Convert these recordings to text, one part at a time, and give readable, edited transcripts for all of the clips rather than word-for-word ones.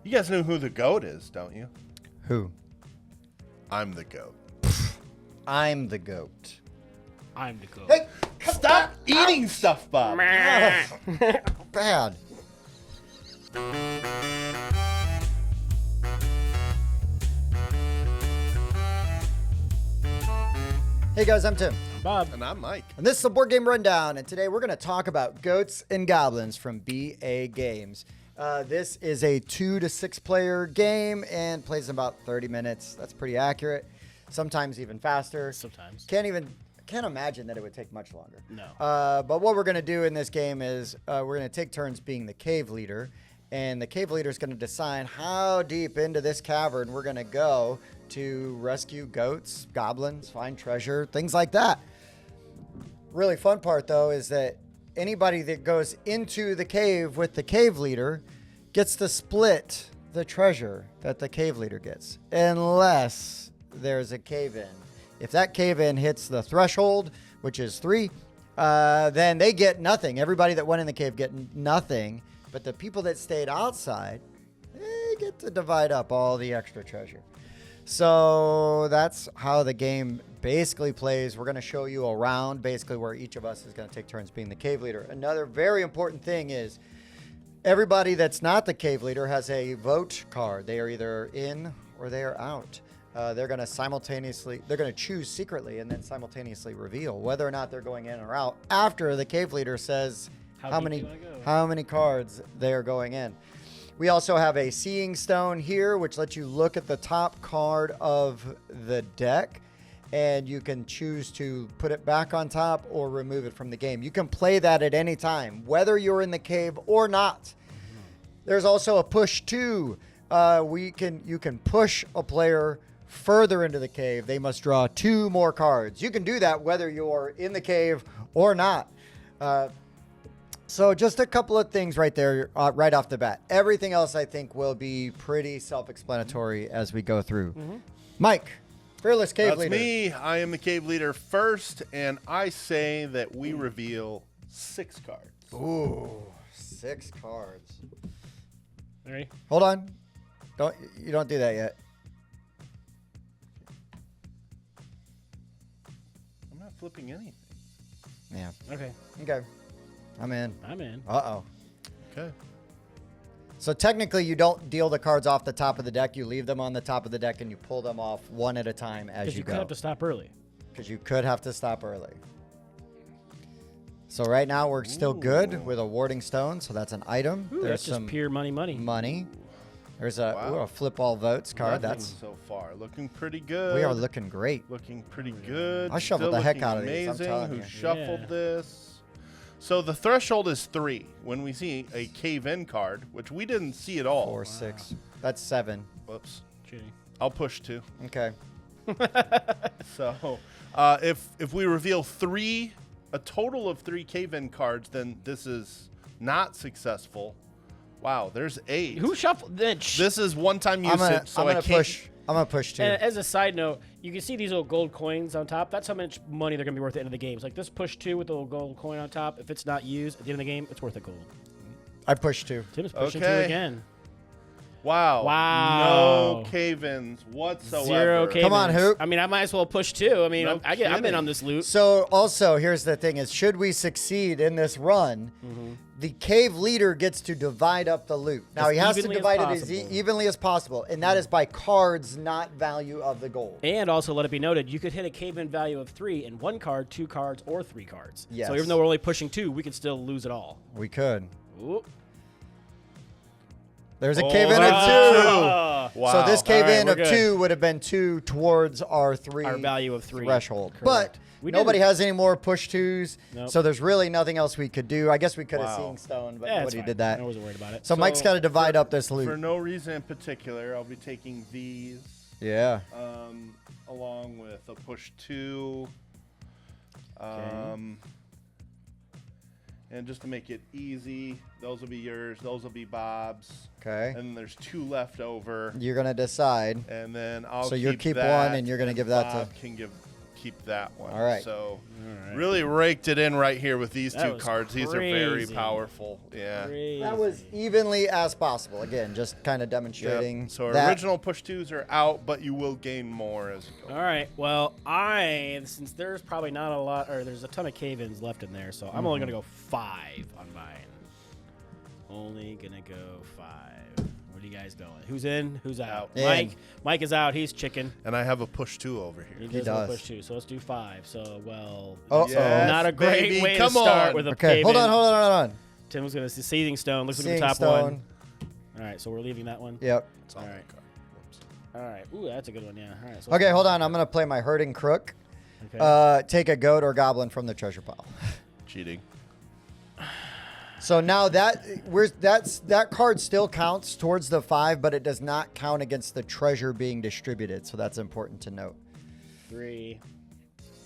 You guys know who the goat is, don't you? Who? I'm the goat. I'm the goat. I'm the goat. Hey, stop eating stuff, Bob. Bad. Hey guys, I'm Tim. I'm Bob. And I'm Mike. And this is the Board Game Rundown, and today we're going to talk about Goats and Goblins from BA Games. This is a 2 to 6 player game and plays in about 30 minutes. That's pretty accurate. Sometimes even faster. Sometimes. Can't imagine that it would take much longer. No. But what we're going to do in this game is we're going to take turns being the cave leader, and the cave leader is going to decide how deep into this cavern we're going to go to rescue goats, goblins, find treasure, things like that. Really fun part, though, is that anybody that goes into the cave with the cave leader gets to split the treasure that the cave leader gets, unless there's a cave-in. If that cave-in hits the threshold, which is 3, then they get nothing. Everybody that went in the cave get nothing, but the people that stayed outside, they get to divide up all the extra treasure. So that's how the game basically plays. We're going to show you around basically where each of us is going to take turns being the cave leader. Another very important thing is everybody that's not the cave leader has a vote card. They are either in or they are out. They're going to choose secretly and then simultaneously reveal whether or not they're going in or out after the cave leader says how many cards they are going in. We also have a seeing stone here, which lets you look at the top card of the deck, and you can choose to put it back on top or remove it from the game. You can play that at any time, whether you're in the cave or not. There's also a push 2. You can push a player further into the cave. They must draw 2 more cards. You can do that whether you're in the cave or not. So just a couple of things right there, right off the bat. Everything else, I think, will be pretty self-explanatory as we go through. Mike, fearless cave leader. That's me. I am the cave leader first, and I say that we reveal 6 cards. Ooh, 6 cards. Ready? Hold on. You don't do that yet. I'm not flipping anything. Yeah. Okay. Okay. I'm in. Uh-oh. Okay. So technically, you don't deal the cards off the top of the deck. You leave them on the top of the deck, and you pull them off one at a time as you go. Because you could have to stop early. Because you could have to stop early. So right now, we're still good with a warding stone. So that's an item. Ooh, There's that's just pure money. money. There's a, Wow. a flip all votes card. Nothing That's so far looking pretty good. we are looking great. Looking pretty good. I shuffled Still the heck looking out of these, I'm amazing. telling Who you. shuffled Yeah. this? So the threshold is 3. When we see a cave-in card, which we didn't see at all. 4, 6. That's 7. Whoops. Cheating. I'll push 2. Okay. So if we reveal a total of 3 cave-in cards, then this is not successful. Wow, there's 8. Who shuffled? This is one-time I'm usage, gonna push 2. And as a side note, you can see these little gold coins on top. That's how much money they're going to be worth at the end of the game. It's like this push 2 with the little gold coin on top. If it's not used at the end of the game, it's worth a gold. I pushed 2. Tim is pushing 2 Okay. again. Wow. Wow. No cave-ins whatsoever. 0 cave-ins. Come on, Hoop. I mean, I might as well push 2. I mean, No I'm in kidding. on this loot. So also, here's the thing: is should we succeed in this run, the cave leader gets to divide up the loot. Now As he has to evenly as divide it as possible. evenly as possible, and that is by cards, not value of the gold. And also, let it be noted, you could hit a cave-in value of 3 in 1 card, 2 cards, or 3 cards. Yes. So even though we're only pushing 2, we could still lose it all. We could. Ooh. There's a Oh, cave in of that's 2. Ah. Wow. So this cave in we're of good. 2 would have been 2 towards our 3 Our value of 3. threshold. Correct. But We nobody didn't- has any more push 2s, Nope. so there's really nothing else we could do. I guess we could have Wow. seen stone, but Yeah, it's nobody fine. did that. I wasn't worried about it. So Mike's got to divide up this For loot. no reason in particular, I'll be taking these Yeah. along with a push 2. And just to make it easy, those will be yours, those will be Bob's. Okay. And then there's 2 left over. You're going to decide. And then I'll So you'll keep that, one and you're gonna give that to- Bob can keep that one. All right. So really raked it in right here with these That two was cards. These are very crazy. powerful. Yeah. That was evenly as possible. Again, just kind of Yep. demonstrating. So that. original push 2s are out, but you will gain more as you go. All right. Well, since there's probably not a lot, or there's a ton of cave-ins left in there, so I'm only gonna go 5 on mine. Only gonna go 5. What are you guys going? Who's in? Who's out? In. Mike is out. He's chicken. And I have a push 2 over here. He does. push 2. So let's do 5. So Uh-oh. Yes, not a great baby. way Come to start on. with a Okay, cave-in. hold on. Tim was gonna see Seething Stone. Looks like the Seeing top Stone. one. All right. So we're leaving that one. Yep. It's on All that right. card. Whoops. All right. Ooh, that's a good one. Yeah. All right. So Okay, hold on. I'm gonna play my herding crook. Okay. Take a goat or goblin from the treasure pile. Cheating. So now that card still counts towards the 5, but it does not count against the treasure being distributed. So that's important to note. 3,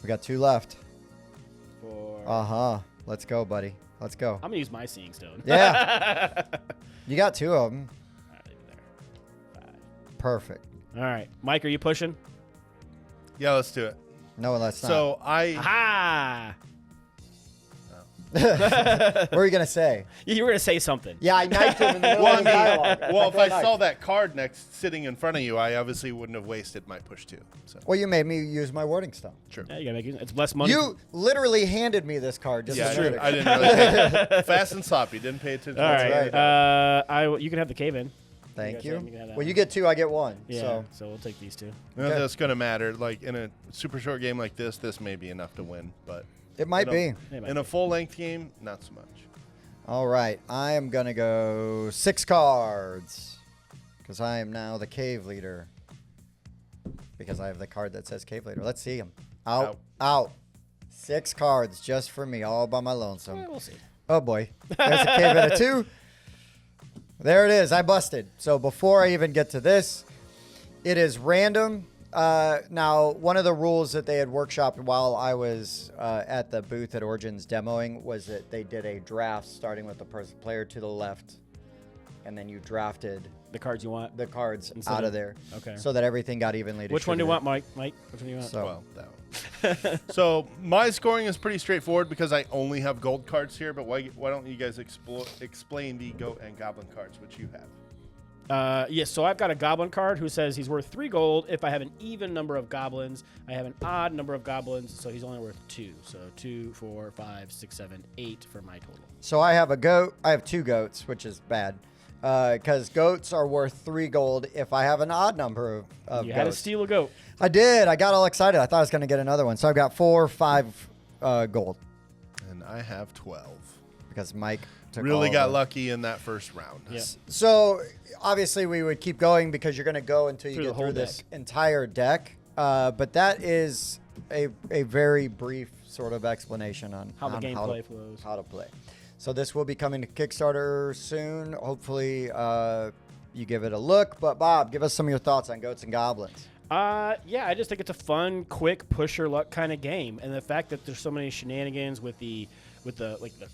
We got 2 left. 4. Let's go, buddy. Let's go. I'm gonna use my Seeing Stone. Yeah. You got 2 of them. All right, leave it there. 5. Perfect. All right, Mike, are you pushing? Yeah, let's do it. No, that's not. So I Aha! What were you gonna say? You were gonna say something. Yeah, I knifed him in the middle well, I of the dialogue. mean, well, if I Knife. saw that card next sitting in front of you, I obviously wouldn't have wasted my push 2. So Well, you made me use my warding stone. true. Yeah, you gotta make it. It's less money. You literally handed me this card. Just Yeah, a minute I ago. didn't really pay. Fast and sloppy. Didn't pay attention. All to right. that. You can have the cave in. Thank You you. guys can have that Well, you one. get 2, I get 1. Yeah. So we'll take these 2. None of Okay. that's going to matter. Like in a super short game like this may be enough to win, but It might be. in a full length game, not so much. All right, I am gonna go 6 cards because I am now the cave leader. Because I have the card that says cave leader. Let's see him. Out. 6 cards just for me, all by my lonesome. We'll see. Oh boy, there's a cave in a 2. There it is. I busted. So before I even get to this, it is random. Now, one of the rules that they had workshopped while I was at the booth at Origins demoing was that they did a draft starting with the player to the left, and then you drafted The cards you want. the cards Instead out of of- there, Okay. so that everything got evenly distributed. Which one do you want, Mike? Mike, which one do you want? So- Well, that one. So my scoring is pretty straightforward because I only have gold cards here. But why don't you guys explain the goat and goblin cards which you have? Yes, so I've got a goblin card who says he's worth 3 gold if I have an even number of goblins. I have an odd number of goblins, so he's only worth 2. So 2, 4, 5, 6, 7, 8 for my total. So I have a goat. I have 2 goats, which is bad. Because goats are worth 3 gold if I have an odd number of You goats. had to steal a goat. I did. I got all excited. I thought I was going to get another one. So I've got 4, 5 gold And I have 12. because Mike took Really all got of lucky in that first round. Yeah. So obviously we would keep going because you're going to go until you Through the get through whole this deck. entire deck. But that is a very brief sort of explanation on How the on gameplay flows. How to play. So this will be coming to Kickstarter soon. Hopefully you give it a look. But Bob, give us some of your thoughts on Goats and Goblins. Yeah, I just think it's a fun, quick, push your luck kind of game, and the fact that there's so many shenanigans with the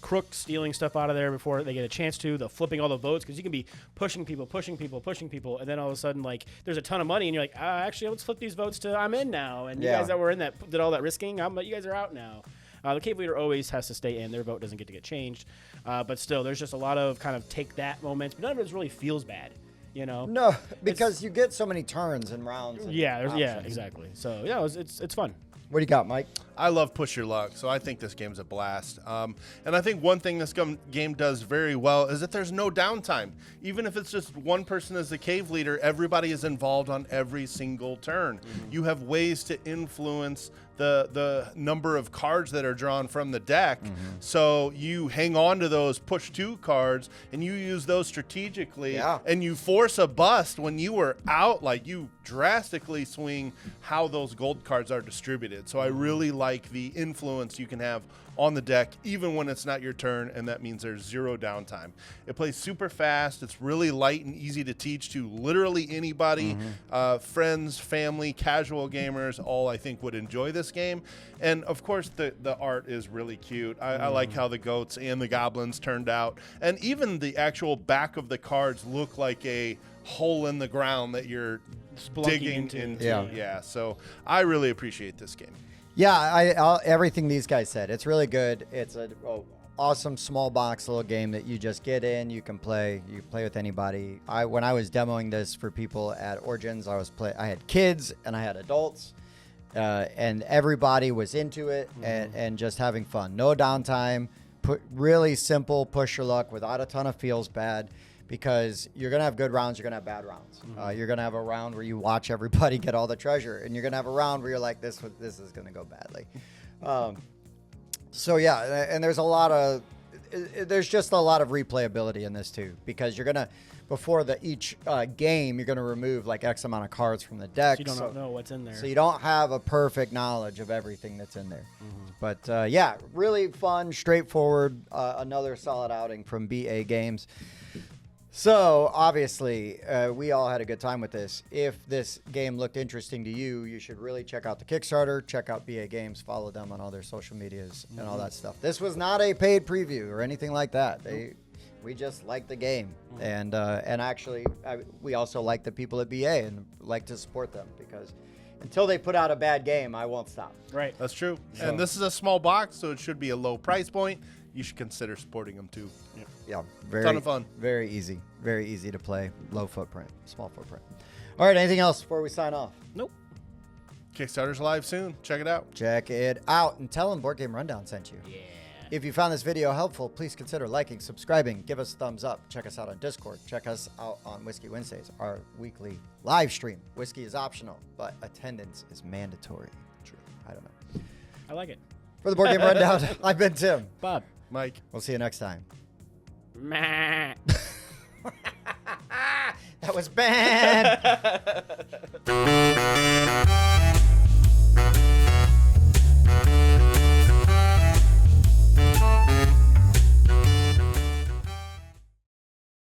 crook stealing stuff out of there before they get a chance to, the flipping all the votes, because you can be pushing people, and then all of a sudden, like, there's a ton of money, and you're like, actually, let's flip these votes to I'm in now, and you Yeah. guys that were in that did all that risking, you guys are out now. The cave leader always has to stay in; their vote doesn't get to get changed, but still, there's just a lot of kind of take that moments, but none of it really feels bad, you know. No, because you get so many turns and rounds. And Yeah, yeah, options. exactly. So yeah, it's fun. What do you got, Mike? I love push your luck, so I think this game's a blast. And I think one thing this game does very well is that there's no downtime. Even if it's just one person as the cave leader, everybody is involved on every single turn. Mm-hmm. You have ways to influence the number of cards that are drawn from the deck. Mm-hmm. So you hang on to those push 2 cards and you use those strategically. Yeah. And you force a bust when you were out, like you drastically swing how those gold cards are distributed. So I really like the influence you can have on the deck, even when it's not your turn, and that means there's 0 downtime. It plays super fast. It's really light and easy to teach to literally anybody, friends, family, casual gamers, all I think would enjoy this game. And of course, the art is really cute. I like how the goats and the goblins turned out, and even the actual back of the cards look like a hole in the ground that you're Splunking digging into. into. Yeah. Yeah, so I really appreciate this game. Yeah, everything these guys said. It's really good. It's a awesome small box little game that you just get in. You can play. You play with anybody. When I was demoing this for people at Origins, I had kids and I had adults, and everybody was into it and just having fun. No downtime. Really simple push your luck without a ton of feels bad. Because you're going to have good rounds, you're going to have bad rounds. You're going to have a round where you watch everybody get all the treasure, and you're going to have a round where you're like, this is going to go badly. So, yeah, and there's just a lot of replayability in this, too. Because you're going to, before each game, you're going to remove, like, X amount of cards from the deck. So you don't know what's in there. So you don't have a perfect knowledge of everything that's in there. But, yeah, really fun, straightforward, another solid outing from BA Games. So, obviously, we all had a good time with this. If this game looked interesting to you, you should really check out the Kickstarter, check out BA Games, follow them on all their social medias and all that stuff. This was not a paid preview or anything like that. We just like the game. And actually, we also like the people at BA and like to support them because until they put out a bad game, I won't stop. Right. That's true. So. And this is a small box, so it should be a low price point. You should consider supporting them too. Yeah, ton of fun. Very easy to play. Low footprint, small footprint. All right, anything else before we sign off? Nope. Kickstarter's live soon. Check it out. Check it out and tell them Board Game Rundown sent you. Yeah. If you found this video helpful, please consider liking, subscribing, give us a thumbs up. Check us out on Discord. Check us out on Whiskey Wednesdays, our weekly live stream. Whiskey is optional, but attendance is mandatory. True. I don't know. I like it. For the Board Game Rundown, I've been Tim. Bob. Mike. We'll see you next time. Meh. That was bad.